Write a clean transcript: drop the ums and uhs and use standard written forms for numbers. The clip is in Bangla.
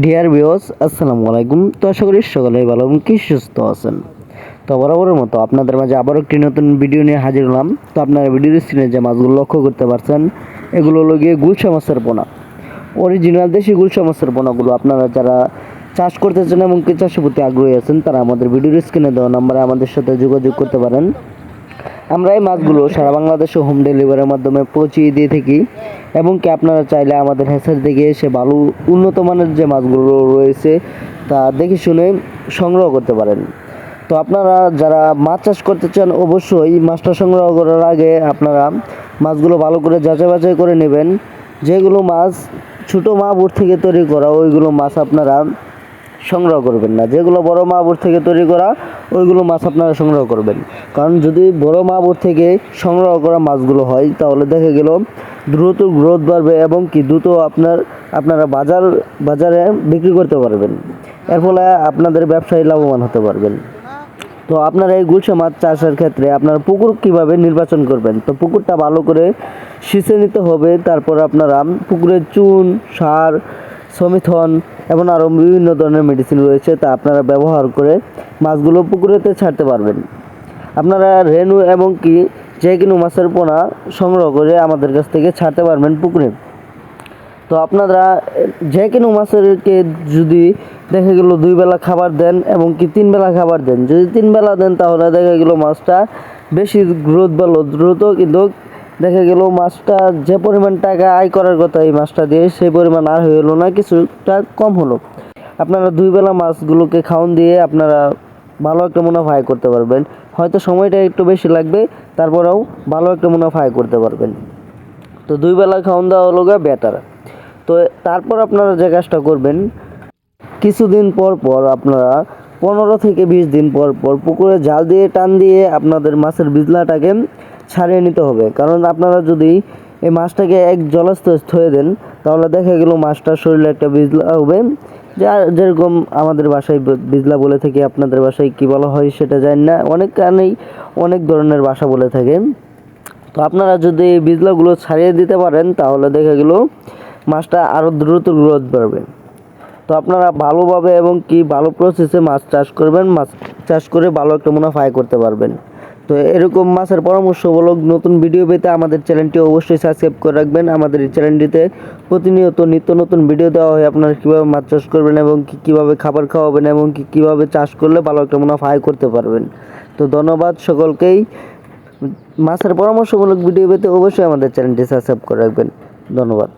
ডিয়ার ভিউয়ার্স, আসসালামু আলাইকুম। তো আশা করি সকলেই ভালো এবং কি সুস্থ আছেন। তো বরাবরের মতো আপনাদের মাঝে আবার একটি নতুন ভিডিও নিয়ে হাজির হলাম। তো আপনারা ভিডিওর স্ক্রিনে যে মাছগুলো লক্ষ্য করতে পারছেন, এগুলো হলো গিয়ে গুলশা মাছের পোনা। অরিজিনাল দেশি গুলশা মাছের পোনাগুলো আপনারা যারা চাষ করতে চান এবং কি চাষের প্রতি আগ্রহী আছেন, তারা আমাদের ভিডিওর স্ক্রিনে দেওয়া নাম্বারে আমাদের সাথে যোগাযোগ করতে পারেন। আমরা এই মাছগুলো সারা বাংলাদেশে হোম ডেলিভারির মাধ্যমে পৌঁছিয়ে দিয়ে থাকি এবং কি আপনারা চাইলে আমাদের হ্যাচারি থেকে এসে ভালো উন্নত মানের যে মাছগুলো রয়েছে তা দেখে শুনে সংগ্রহ করতে পারেন। তো আপনারা যারা মাছ চাষ করতে চান, অবশ্যই মাছটা সংগ্রহ করার আগে আপনারা মাছগুলো ভালো করে যাচাই বাছাই করে নেবেন। যেগুলো মাছ ছোটো মাগুর থেকে তৈরি করা, ওইগুলো মাছ আপনারা সংগ্রহ করবেন না। যেগুলো বড় মাগুর থেকে তৈরি করা, ওইগুলো মাছ আপনারা সংগ্রহ করবেন। কারণ যদি বড় মাগুর থেকে সংগ্রহ করা মাছগুলো হয়, তাহলে দেখা গেল দ্রুত গ্রোথ বাড়বে এবং কি দ্রুত আপনারা বাজারে বিক্রি করতে পারবেন। এর ফলে আপনাদের ব্যবসায়ী লাভবান হতে পারবেন। তো আপনারা এই গুলশা মাছ চাষের ক্ষেত্রে আপনারা পুকুর কিভাবে নির্বাচন করবেন, তো পুকুরটা ভালো করে সিঁচে নিতে হবে। তারপর আপনারা পুকুরের চুন, সার, সমিথন এবং আরও বিভিন্ন ধরনের মেডিসিন রয়েছে, তা আপনারা ব্যবহার করে মাছগুলো পুকুরেতে ছাড়তে পারবেন। আপনারা রেনু এবং কি যে কোনো মাছের পোনা সংগ্রহ করে আমাদের কাছ থেকে ছাড়তে পারবেন পুকুরে। তো আপনারা যে কোনো মাছেরকে যদি দেখা গেল 2 বেলা খাবার দেন এবং কি 3 বেলা খাবার দেন, যদি 3 বেলা দেন তাহলে দেখা গেল মাছটা বেশি গ্রোথ ভালো দ্রুত, কিন্তু দেখা গেল মাছটা যে পরিমাণ টাকা আয় করার কথা এই মাছটা দিয়ে, সেই পরিমাণ আর হলো না, কিছুটা কম হলো। আপনারা 2 বেলা মাছগুলোকে খাওয়ান দিয়ে আপনারা ভালো একটা মুনাফা আয় করতে পারবেন। হয়তো সময়টা একটু বেশি লাগবে, তারপরেও ভালো একটা মুনাফা আয় করতে পারবেন। তো 2 বেলা খাওয়ান দেওয়া হলো বেটার। তো তারপর আপনারা যে কাজটা করবেন, কিছুদিন পর পর আপনারা 15 থেকে 20 দিন পর পর পুকুরে জাল দিয়ে টান দিয়ে আপনাদের মাছের বিজলাটাকে ছাড়িয়ে নিতে হবে। কারণ আপনারা যদি এই মাছটাকে এক জলস্থলে থয়ে দেন, তাহলে দেখা গেল মাছটার শরীরে একটা বিজলা হবে, যেরকম আমাদের বাসায় বিজলা বলে থাকি, আপনাদের বাসায় কী বলা হয় সেটা জানি না, অনেক কারণেই অনেক ধরনের ভাষা বলে থাকেন। তো আপনারা যদি এই বিজলাগুলো ছাড়িয়ে দিতে পারেন, তাহলে দেখা গেল মাছটা আরও দ্রুত গ্রোথ বাড়বে। তো আপনারা ভালোভাবে এবং কি ভালো প্রসেসে মাছ চাষ করবেন, মাছ চাষ করে ভালো একটা মুনাফা আয় করতে পারবেন। তো এরকম মাছের পরামর্শমূলক নতুন ভিডিও পেতে আমাদের চ্যানেলটি অবশ্যই সাবস্ক্রাইব করে রাখবেন। আমাদের এই চ্যানেলটিতে প্রতিনিয়ত নিত্য নতুন ভিডিও দেওয়া হয়, আপনারা কীভাবে মাছ চাষ করবেন এবং কীভাবে খাবার খাওয়াবেন এবং কীভাবে চাষ করলে ভালো একটা মুনাফা আয় করতে পারবেন। তো ধন্যবাদ সকলকেই। মাছের পরামর্শমূলক ভিডিও পেতে অবশ্যই আমাদের চ্যানেলটি সাবস্ক্রাইব করে রাখবেন। ধন্যবাদ।